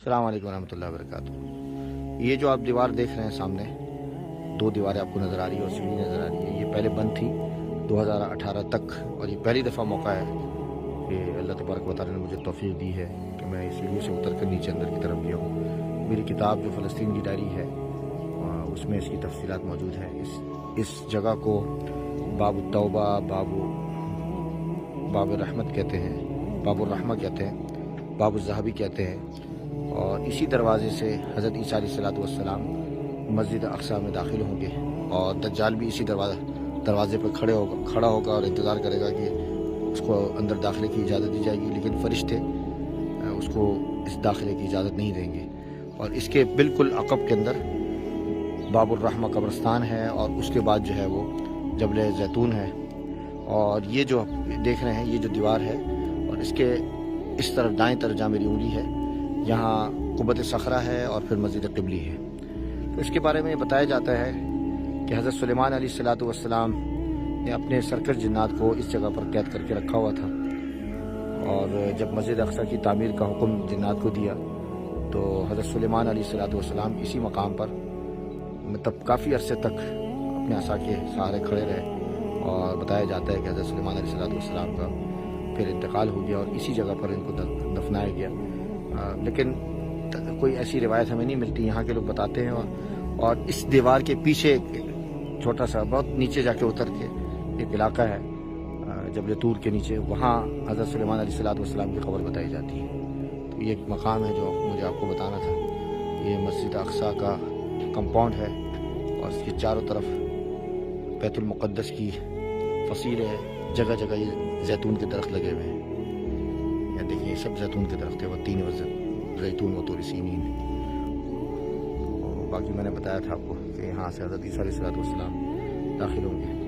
السلام علیکم ورحمۃ اللہ وبرکاتہ۔ یہ جو آپ دیوار دیکھ رہے ہیں سامنے، دو دیواریں آپ کو نظر آ رہی ہے اور سیڑھی نظر آ رہی ہے، یہ پہلے بند تھی 2018 تک، اور یہ پہلی دفعہ موقع ہے کہ اللہ تبارک و تعالیٰ نے مجھے توفیق دی ہے کہ میں اس سیڑھیوں سے اتر کر نیچے اندر کی طرف گیا ہوں۔ میری کتاب جو فلسطین کی ڈائری ہے اس میں اس کی تفصیلات موجود ہیں۔ اس جگہ کو باب التوبہ، باب الرحمت کہتے ہیں، باب الرحمہ کہتے ہیں، باب الذہبی کہتے ہیں، اور اسی دروازے سے حضرت عیسیٰ علیہ السلام مسجد اقصیٰ میں داخل ہوں گے، اور دجال بھی اسی دروازے پر کھڑا ہوگا اور انتظار کرے گا کہ اس کو اندر داخلے کی اجازت دی جائے گی، لیکن فرشتے اس کو اس داخلے کی اجازت نہیں دیں گے۔ اور اس کے بالکل عقب کے اندر باب الرحمہ قبرستان ہے، اور اس کے بعد جو ہے وہ جبل زیتون ہے، اور یہ جو دیکھ رہے ہیں یہ جو دیوار ہے، اور اس کے اس طرف دائیں طرف جہاں میری انگلی ہے یہاں قبۃ صخرہ ہے، اور پھر مسجد قبلی ہے۔ تو اس کے بارے میں بتایا جاتا ہے کہ حضرت سلیمان علیہ السلام نے اپنے سرکش جنات کو اس جگہ پر قید کر کے رکھا ہوا تھا، اور جب مسجد اقصیٰ کی تعمیر کا حکم جنات کو دیا تو حضرت سلیمان علیہ السلام اسی مقام پر مطلب کافی عرصے تک اپنے عصا کے سہارے کھڑے رہے، اور بتایا جاتا ہے کہ حضرت سلیمان علیہ السلام کا پھر انتقال ہو گیا اور اسی جگہ پر ان کو دفنایا گیا۔ لیکن کوئی ایسی روایت ہمیں نہیں ملتی، یہاں کے لوگ بتاتے ہیں، اور اس دیوار کے پیچھے ایک چھوٹا سا بہت نیچے جا کے اتر کے ایک علاقہ ہے جبل طور کے نیچے، وہاں حضرت سلیمان علیہ السلام کی خبر بتائی جاتی ہے۔ تو یہ ایک مقام ہے جو مجھے آپ کو بتانا تھا۔ یہ مسجد اقصیٰ کا کمپاؤنڈ ہے، اور اس کے چاروں طرف بیت المقدس کی فصیل ہے، جگہ جگہ یہ زیتون کے درخت لگے ہوئے ہیں۔ یہ دیکھیں یہ سب زیتون کے درخت ہیں، وہ تین زیتون و طور سینین۔ باقی میں نے بتایا تھا آپ کو کہ یہاں سے حضرت عیسیٰ علیہ السلام داخل ہوں گے۔